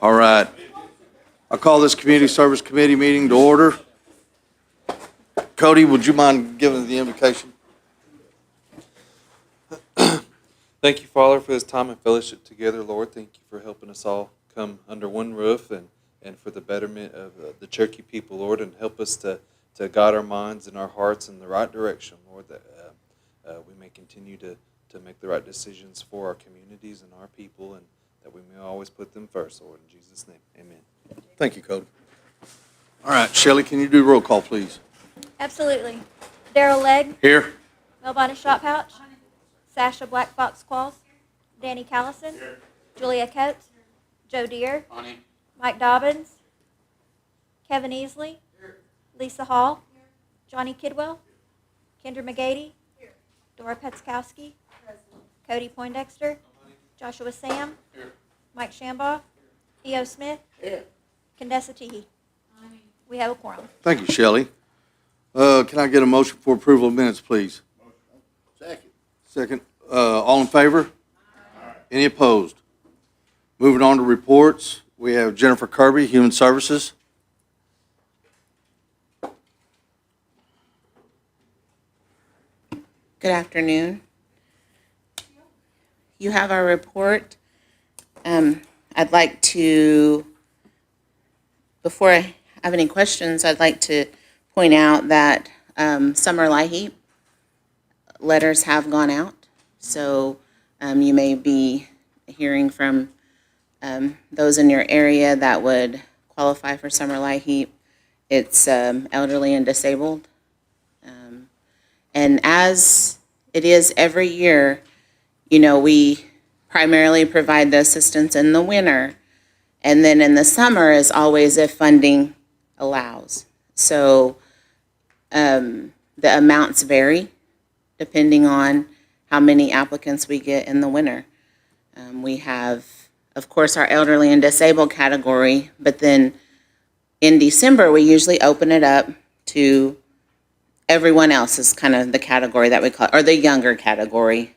All right. I call this Community Service Committee meeting to order. Cody, would you mind giving the invocation? Thank you, Father, for this time and fellowship together, Lord. Thank you for helping us all come under one roof and for the betterment of the Cherokee people, Lord, and help us to guide our minds and our hearts in the right direction, Lord, that we may continue to make the right decisions for our communities and our people, and that we may always put them first, Lord. In Jesus' name, amen. Thank you, Cody. All right, Shelley, can you do roll call, please? Absolutely. Daryl Legg, Here. Melvina Shot Pouch, Sasha Black Fox Qualls, Danny Callison, Julia Coates, Joe Deere, Mike Dobbins, Kevin Easley, Lisa Hall, Johnny Kidwell, Kendra McGady, Dora Petskowski, Cody Poindexter, Joshua Sam, Mike Shambaugh, E.O. Smith, Condessa Teehee. We have a quorum. Thank you, Shelley. Can I get a motion for approval of minutes, please? Second. Second. All in favor? Any opposed? Moving on to reports, we have Jennifer Kirby, Human Services. Good afternoon. You have our report. I'd like to, before I have any questions, I'd like to point out that Summer LIHEAP letters have gone out. So you may be hearing from those in your area that would qualify for Summer LIHEAP. It's elderly and disabled. And as it is every year, you know, we primarily provide the assistance in the winter, and then in the summer is always if funding allows. So the amounts vary depending on how many applicants we get in the winter. We have, of course, our elderly and disabled category, but then in December, we usually open it up to everyone else is kind of the category that we call, or the younger category,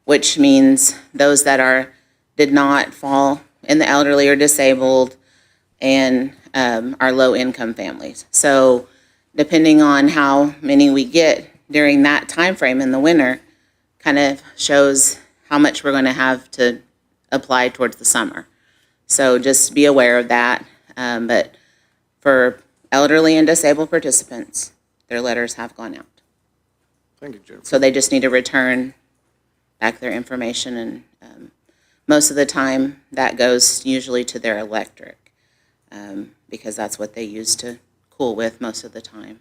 which means those that did not fall in the elderly or disabled and are low-income families. So depending on how many we get during that time frame in the winter, kind of shows how much we're going to have to apply towards the summer. So just be aware of that. But for elderly and disabled participants, their letters have gone out. Thank you, Jennifer. So they just need to return back their information, and most of the time that goes usually to their electric because that's what they use to cool with most of the time.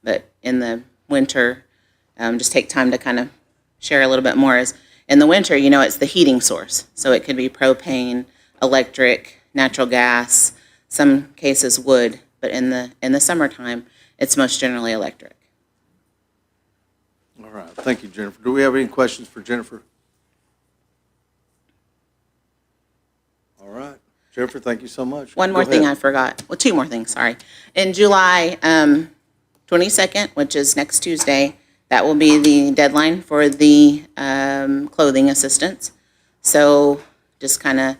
But in the winter, just take time to kind of share a little bit more. Is in the winter, you know, it's the heating source. So it could be propane, electric, natural gas, some cases wood, but in the summertime, it's most generally electric. All right. Thank you, Jennifer. Do we have any questions for Jennifer? All right. Jennifer, thank you so much. One more thing I forgot. Well, two more things, sorry. In July 22nd, which is next Tuesday, that will be the deadline for the clothing assistance. So just kind of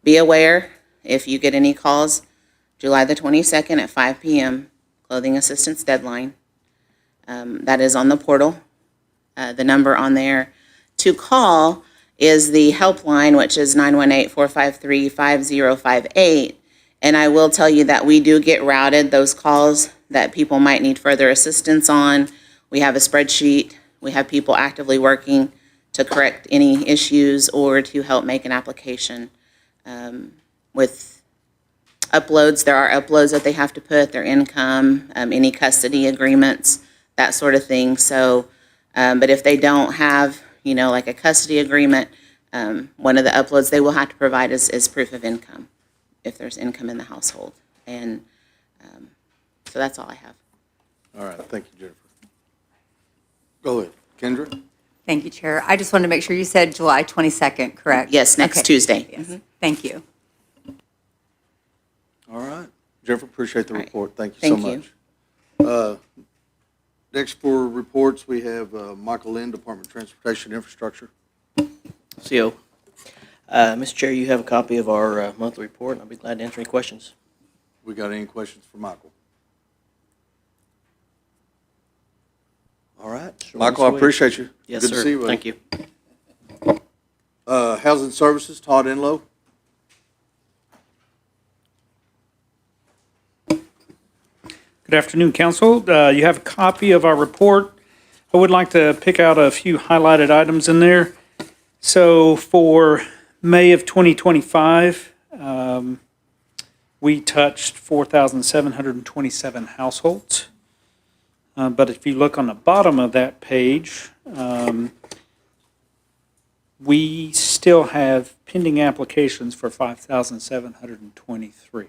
be aware if you get any calls, July the 22nd at 5 p.m., clothing assistance deadline. That is on the portal. The number on there to call is the helpline, which is 918-453-5058. And I will tell you that we do get routed those calls that people might need further assistance on. We have a spreadsheet. We have people actively working to correct any issues or to help make an application. With uploads, there are uploads that they have to put, their income, any custody agreements, that sort of thing. So, but if they don't have, you know, like a custody agreement, one of the uploads they will have to provide is proof of income, if there's income in the household. And so that's all I have. All right. Thank you, Jennifer. Go ahead. Kendra? Thank you, Chair. I just wanted to make sure you said July 22nd, correct? Yes, next Okay. Tuesday. Yes. Thank you. All right. Jennifer, appreciate the All right. report. Thank you Thank so you. much. Next for reports, we have Michael Lynn, Department of Transportation Infrastructure. CO. Mr. Chair, you have a copy of our monthly report, and I'll be glad to answer any questions. We got any questions for Michael? All right. Sure, Michael, I sweet. appreciate you. Yes, Good to sir. see you, buddy. Thank you. Housing Services, Todd Enlow. Good afternoon, Council. You have a copy of our report. I would like to pick out a few highlighted items in there. So for May of 2025, we touched 4,727 households. But if you look on the bottom of that page, we still have pending applications for 5,723.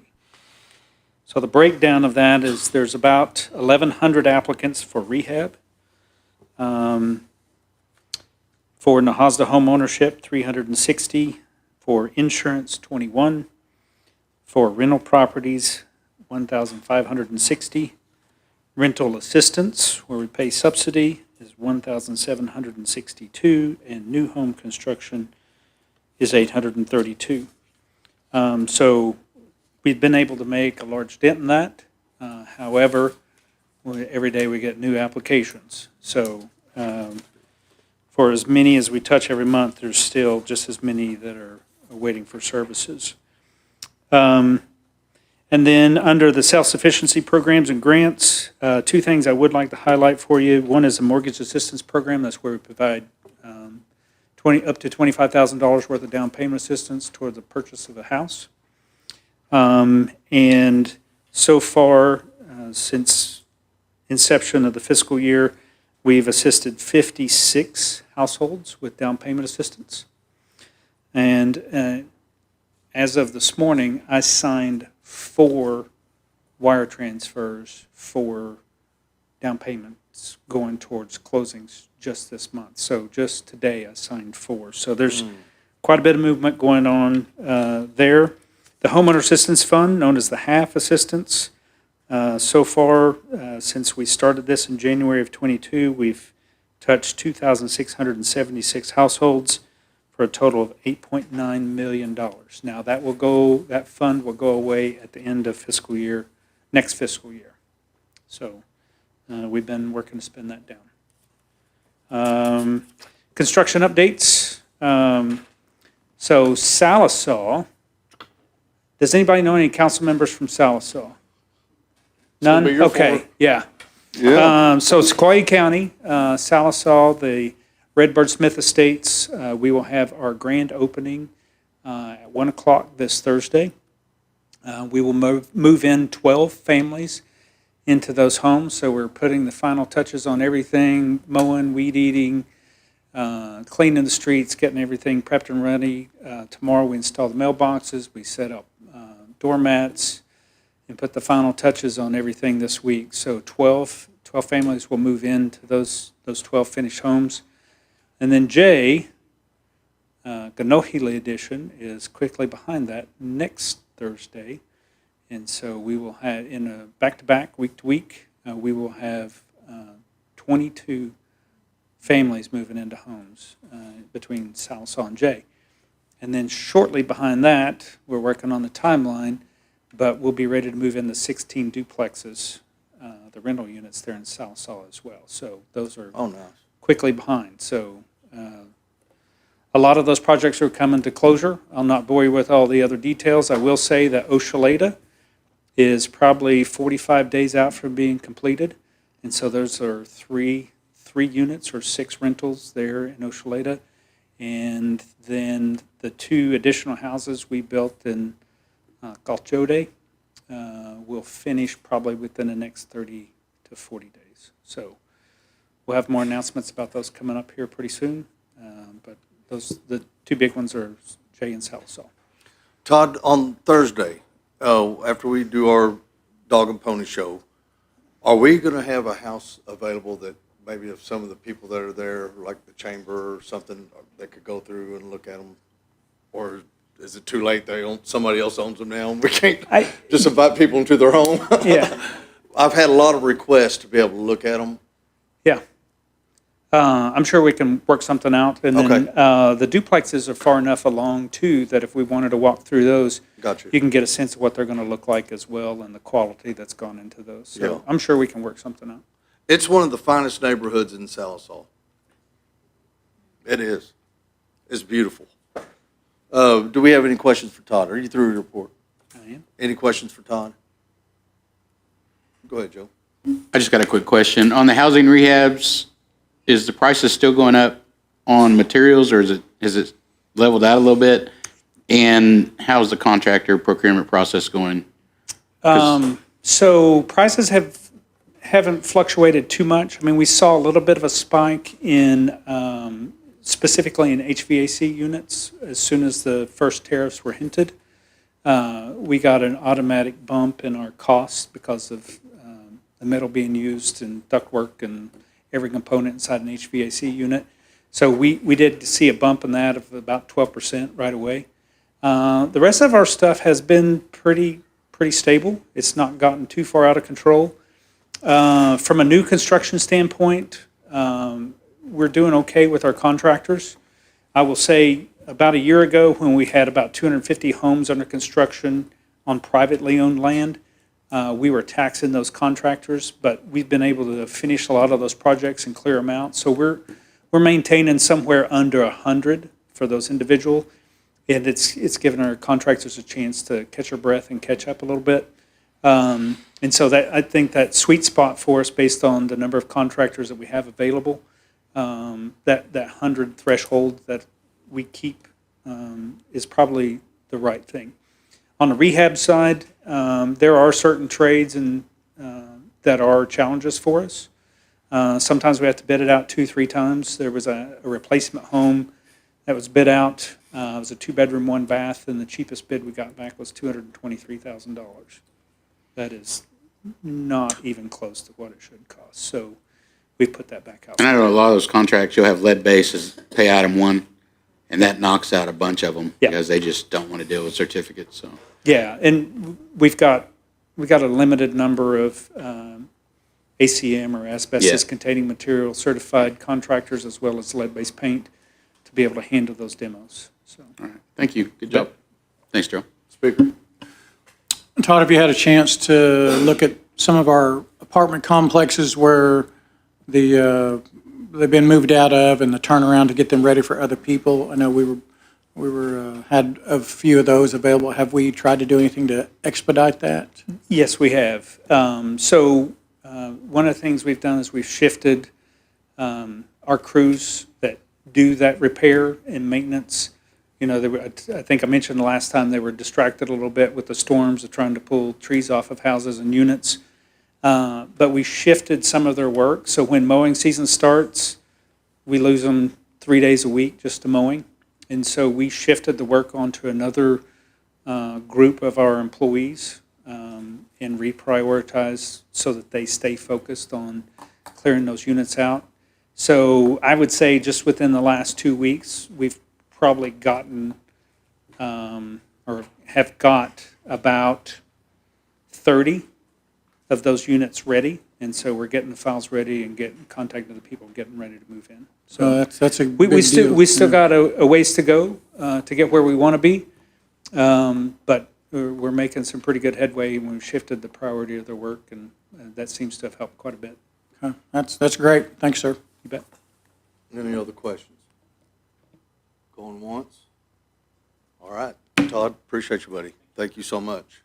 So the breakdown of that is there's about 1,100 applicants for rehab. For Nahasda homeownership, 360. For insurance, 21. For rental properties, 1,560. Rental assistance, where we pay subsidy, is 1,762. And new home construction is 832. So we've been able to make a large dent in that. However, every day we get new applications. So for as many as we touch every month, there's still just as many that are waiting for services. And then under the self-sufficiency programs and grants, two things I would like to highlight for you. One is the mortgage assistance program. That's where we provide up to $25,000 worth of down payment assistance toward the purchase of a house. And so far, since inception of the fiscal year, we've assisted 56 households with down payment assistance. And as of this morning, I signed 4 wire transfers for down payments going towards closings just this month. So just today, I signed 4. So there's quite a bit of movement going on there. The Homeowner Assistance Fund, known as the HAF Assistance, so far, since we started this in January of '22, we've touched 2,676 households for a total of $8.9 million. Now, that fund will go away at the end of next fiscal year. So we've been working to spend that down. Construction updates. So Salisaw. Does anybody know any council members from Salisaw? None? be your Okay, floor. yeah. Yeah. So Sequoia County, Salisaw, the Redbird Smith Estates, we will have our grand opening at 1 o'clock this Thursday. We will move in 12 families into those homes, so we're putting the final touches on everything, mowing, weed eating, cleaning the streets, getting everything prepped and ready. Tomorrow we install the mailboxes, we set up doormats, and put the final touches on everything this week. So 12 families will move into those 12 finished homes. And then Jay, Ganohile Edition, is quickly behind that next Thursday. And so we will have, in a back-to-back, week-to-week, we will have 22 families moving into homes between Salisaw and Jay. And then shortly behind that, we're working on the timeline, but we'll be ready to move in the 16 duplexes, the rental units there in Salisaw as well. So those are Oh, nice. quickly behind. So a lot of those projects are coming to closure. I'll not bore you with all the other details. I will say that Oshaleta is probably 45 days out from being completed. And so those are three units or 6 rentals there in Oshaleta. And then the 2 additional houses we built in Galchode will finish probably within the next 30 to 40 days. So we'll have more announcements about those coming up here pretty soon. But the 2 big ones are Jay and Salisaw. Todd, on Thursday, after we do our dog and pony show, are we going to have a house available that maybe if some of the people that are there, like the chamber or something, they could go through and look at them? Or is it too late? Somebody else owns them now, and we can't just invite people into their home? Yeah. I've had a lot of requests to be able to look at them. Yeah. I'm sure we can work something out. And then the duplexes are far enough along, too, that if we wanted to walk through those, Got you. you can get a sense of what they're going to look like as well and the quality that's gone into those. Yeah. So I'm sure we can work something out. It's one of the finest neighborhoods in Salisal. It is. It's beautiful. Do we have any questions for Todd? Are you through your report? I am. Any questions for Todd? Go ahead, Joe. I just got a quick question. On the housing rehabs, is the prices still going up on materials, or is it leveled out a little bit? And how's the contractor procurement process going? So prices haven't fluctuated too much. I mean, we saw a little bit of a spike in, specifically in HVAC units as soon as the first tariffs were hinted. We got an automatic bump in our costs because of the metal being used in ductwork and every component inside an HVAC unit. So we did see a bump in that of about 12% right away. The rest of our stuff has been pretty stable. It's not gotten too far out of control. From a new construction standpoint, we're doing okay with our contractors. I will say about a year ago, when we had about 250 homes under construction on privately owned land, we were taxing those contractors, but we've been able to finish a lot of those projects and clear them out. So we're maintaining somewhere under 100 for those individual, and it's given our contractors a chance to catch their breath and catch up a little bit. And so that, I think that sweet spot for us, based on the number of contractors that we have available, that 100 threshold that we keep is probably the right thing. On the rehab side, there are certain trades that are challenges for us. Sometimes we have to bid it out 2-3 times. There was a replacement home that was bid out. It was a 2-bedroom, 1-bath, and the cheapest bid we got back was $223,000. That is not even close to what it should cost. So we put that back out. And I know a lot of those contracts, you'll have lead base as pay item one, and that knocks out a bunch of them Yeah. because they just don't want to deal with certificates, so. Yeah, and we've got a limited number of ACM or asbestos-containing material certified contractors, as well as lead-based paint, to be able to handle those demos. So All right, thank you, good job. Thanks, Joe. Speaker. Todd, have you had a chance to look at some of our apartment complexes where they've been moved out of, and the turnaround to get them ready for other people? I know we had a few of those available. Have we tried to do anything to expedite that? yes, we have. One of the things we've done is we've shifted our crews that do that repair and maintenance. You know, I think I mentioned the last time they were distracted a little bit with the storms of trying to pull trees off of houses and units. But we shifted some of their work. So when mowing season starts, we lose them 3 days a week just to mowing. And so we shifted the work onto another group of our employees and reprioritized so that they stay focused on clearing those units out. So I would say just within the last 2 weeks, we've probably gotten or have got about 30 of those units ready. And so we're getting the files ready and contacting the people, getting ready to move in. So That's a we big deal. still got a ways to go to get where we want to be. But we're making some pretty good headway when we've shifted the priority of their work, and that seems to have helped quite a bit. Okay, That's great. Thanks, sir. You bet. Any other questions? Going once? All right. Todd, appreciate you, buddy. Thank you so much.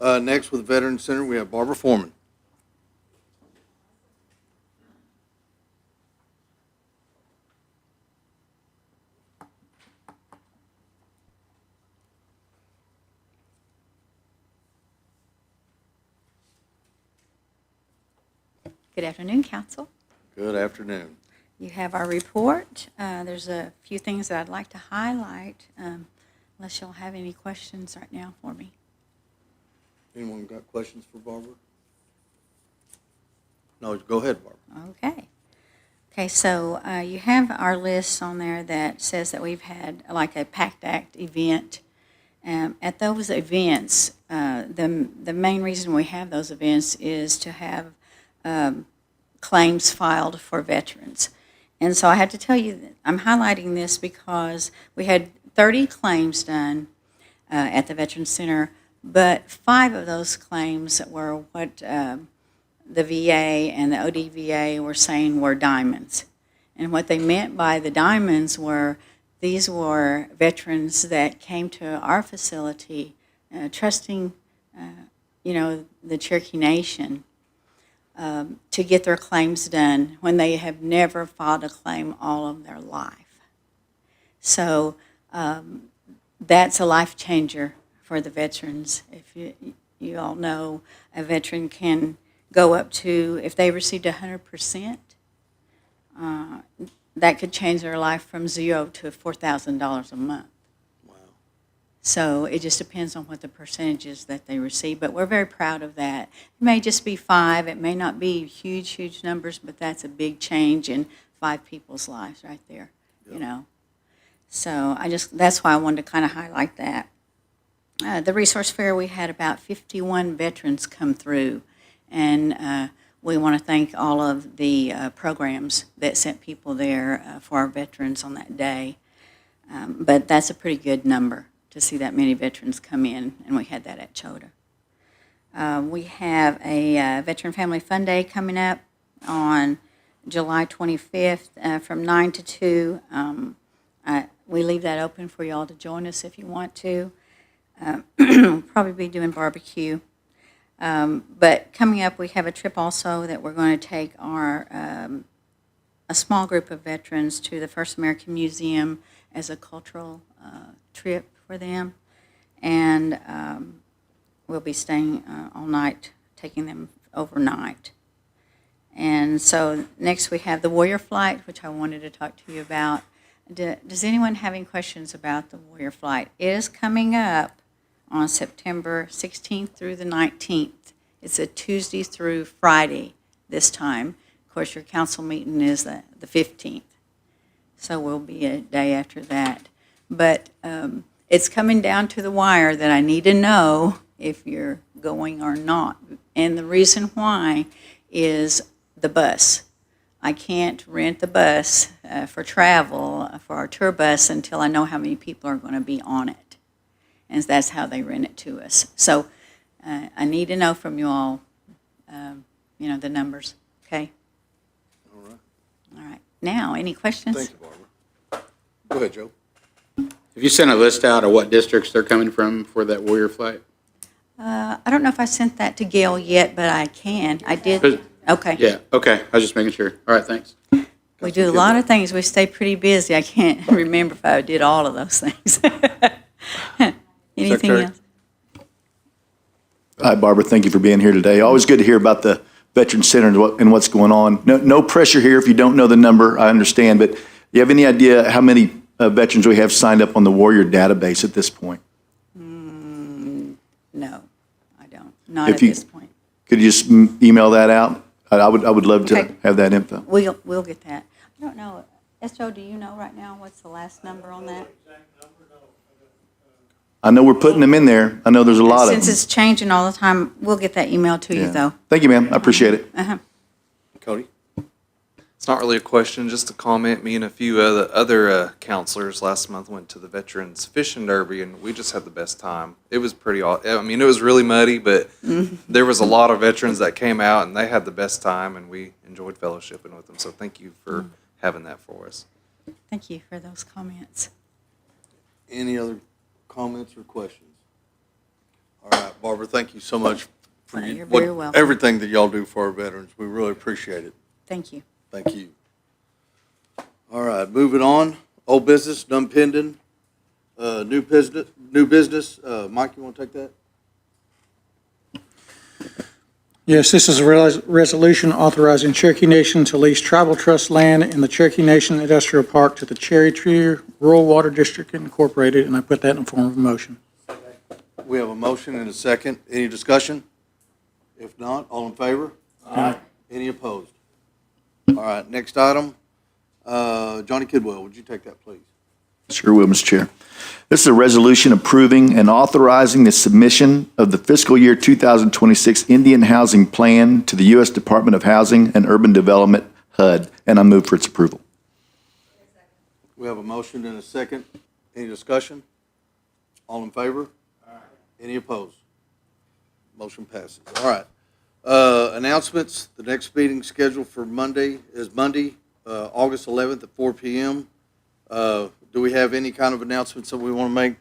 Next, with Veteran Center, we have Barbara Foreman. Good afternoon, Council. Good afternoon. You have our report. There's a few things that I'd like to highlight, unless y'all have any questions right now for me. Anyone got questions for Barbara? No, go ahead, Barbara. Okay, so you have our list on there that says that we've had like a PACT Act event. At those events, the main reason we have those events is to have claims filed for veterans. And so I had to tell you, that I'm highlighting this because we had 30 claims done at the Veterans Center, but 5 of those claims were what the VA and the ODVA were saying were diamonds. And what they meant by the diamonds were these were veterans that came to our facility trusting, the Cherokee Nation to get their claims done when they have never filed a claim all of their life. So that's a life changer for the veterans. If you all know, a veteran can go up to, if they received 100%, that could change their life from $0 to $4,000 a month. Wow. So it just depends on what the percentage is that they receive, but we're very proud of that. It may just be 5, it may not be huge, huge numbers, but that's a big change in 5 people's lives right there, So that's why I wanted to kind of highlight that. The resource fair, we had about 51 veterans come through, and we want to thank all of the programs that sent people there for our veterans on that day. But that's a pretty good number to see that many veterans come in, and we had that at Chota. We have a Veteran Family Fun Day coming up on July 25th from 9 to 2. We leave that open for you all to join us if you want to. We'll probably be doing barbecue. But coming up, we have a trip also that we're going to take a small group of veterans to the First American Museum as a cultural trip for them. And we'll be staying all night, taking them overnight. And so next we have the Warrior Flight, which I wanted to talk to you about. Does anyone have any questions about the Warrior Flight? It is coming up on September 16th through the 19th. It's a Tuesday through Friday this time. Of course, your council meeting is the 15th, so we'll be a day after that. But it's coming down to the wire that I need to know if you're going or not. And the reason why is the bus. I can't rent the bus for travel, for our tour bus, until I know how many people are going to be on it. And that's how they rent it to us. So I need to know from you all, the numbers, okay? All right. All right. Now, any questions? Thank you, Barbara. Go ahead, Joe. Have you sent a list out of what districts they're coming from for that Warrior Flight? I don't know if I sent that to Gail yet, but I can. I did. Okay. Yeah, okay, I was just making sure. All right, thanks. We do a lot of things. We stay pretty busy. I can't remember if I did all of those things. Anything Secretary? else? Hi, Barbara. Thank you for being here today. Always good to hear about the Veterans Center and what's going on. No pressure here if you don't know the number, I understand, but do you have any idea how many veterans we have signed up on the Warrior database at this point? No, I don't. Not If at you- this point. Could you just email that out? I would love to Okay. have that info. We'll get that. I don't know. SO, do you know right now what's the last number on that? I know we're putting them in there. I know there's a lot of Since them. it's changing all the time, we'll get that email to you, Yeah. though. Thank you, ma'am. I appreciate it. Cody? It's not really a question, just a comment. Me and a few other counselors last month went to the Veterans Fishing Derby, and we just had the best time. It was pretty I mean, it was really muddy, but there was a lot of veterans that came out, and they had the best time, and we enjoyed fellowshipping with them. So thank you for having that for us. Thank you for those comments. Any other comments or questions? All right, Barbara, thank you so much for You're very welcome. everything that y'all do for our veterans. We really appreciate it. Thank you. Thank you. All right, moving on. Old business, none pending. New business. Mike, you want to take that? Yes, this is a resolution authorizing Cherokee Nation to lease tribal trust land in the Cherokee Nation Industrial Park to the Cherry Tree Rural Water District Incorporated, and I put that in the form of a motion. We have a motion and a second. Any discussion? If not, all in favor? Aye. Any opposed? All right, next item. Johnny Kidwell, would you take that, please? Sure will, Mr. Chair. This is a resolution approving and authorizing the submission of the fiscal year 2026 Indian Housing Plan to the U.S. Department of Housing and Urban Development, HUD, and I move for its approval. We have a motion and a second. Any discussion? All in favor? Any opposed? Motion passes. All right. Announcements, the next meeting scheduled for Monday is Monday, August 11th at 4 PM. Do we have any kind of announcements that we want to make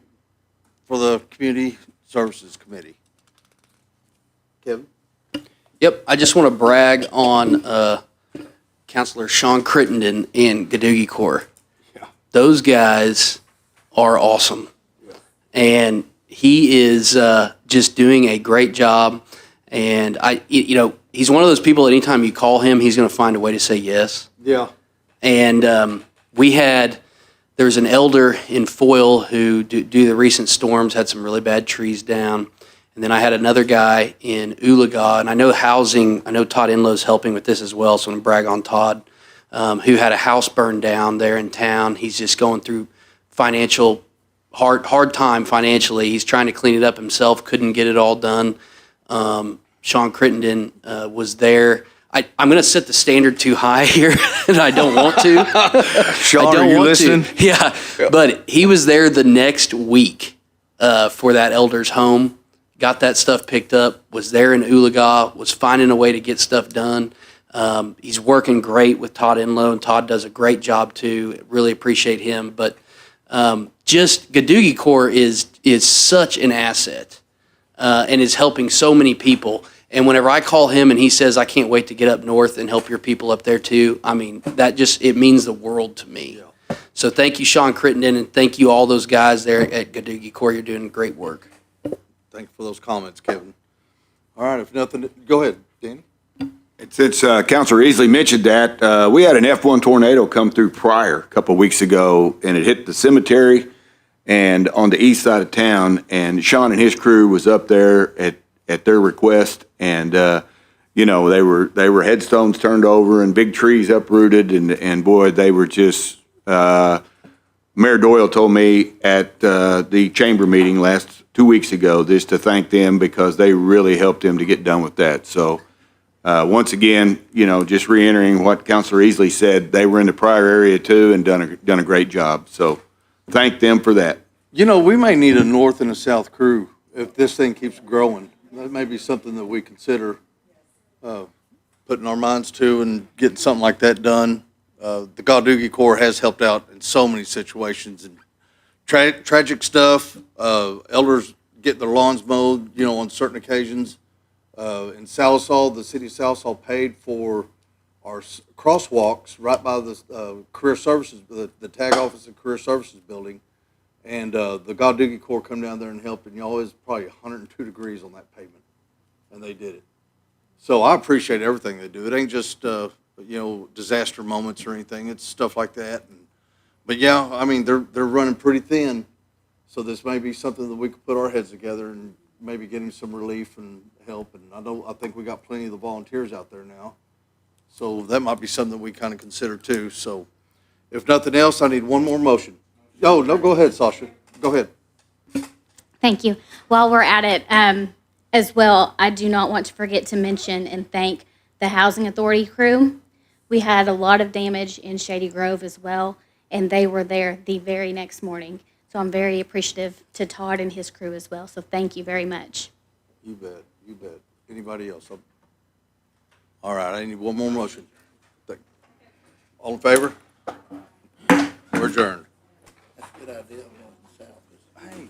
for the Community Services Committee? Kevin? Yep, I just want to brag on Counselor Sean Crittenden and Gadoogie Corps. Yeah. Those guys are awesome. And he is just doing a great job. And he's one of those people, anytime you call him, he's going to find a way to say yes. Yeah. And there's an elder in Foyle who, due to the recent storms, had some really bad trees down. And then I had another guy in Oologah, and I know Todd Enlow's helping with this as well, so I'm going to brag on Todd, who had a house burned down there in town. He's just going through hard time financially. He's trying to clean it up himself, couldn't get it all done. Sean Crittenden was there. I'm going to set the standard too high here, and I don't want to. Sean, are you listening? Yeah, but he was there the next week for that elder's home, got that stuff picked up, was there in Oologah, was finding a way to get stuff done. He's working great with Todd Enlow, and Todd does a great job too. Really appreciate him. But just Gadoogie Corps is such an asset and is helping so many people. And whenever I call him and he says, I can't wait to get up north and help your people up there too, I mean, it means the world to me. Yeah. So thank you, Sean Crittenden, and thank you all those guys there at Gadoogie Corps. You're doing great work. Thank you for those comments, Kevin. All right, if nothing, go ahead, Danny. Since Councilor Easley mentioned that, we had an F1 tornado come through Pryor a couple of weeks ago, and it hit the cemetery and on the east side of town, and Sean and his crew was up there at their request, and they were headstones turned over and big trees uprooted, and boy, they were just Mayor Doyle told me at the chamber meeting 2 weeks ago just to thank them because they really helped him to get done with that. So once again, just reiterating what Councilor Easley said, they were in the Pryor area too and done a great job. So thank them for that. We may need a north and a south crew if this thing keeps growing. That may be something that we consider putting our minds to and getting something like that done. The Gadoogie Corps has helped out in so many situations and tragic stuff. Elders get their lawns mowed, on certain occasions. In Sallisaw, the city of Sallisaw paid for our crosswalks right by the career services, the tag office and career services building. And the Gadoogie Corps come down there and help, and y'all, is probably 102 degrees on that pavement, and they did it. So I appreciate everything they do. It ain't just disaster moments or anything. It's stuff like that. But yeah, I mean they're running pretty thin, so this may be something that we could put our heads together and maybe get him some relief and help. And I think we got plenty of the volunteers out there now, so that might be something that we kind of consider too. So if nothing else, I need one more motion. Oh, no, go ahead, Sasha. Go ahead. Thank you. While we're at it, as well, I do not want to forget to mention and thank the Housing Authority crew. We had a lot of damage in Shady Grove as well, and they were there the very next morning. So I'm very appreciative to Todd and his crew as well. So thank you very much. You bet. You bet. Anybody else? All right, I need one more motion. All in favor? We're adjourned. That's a good idea. Hey,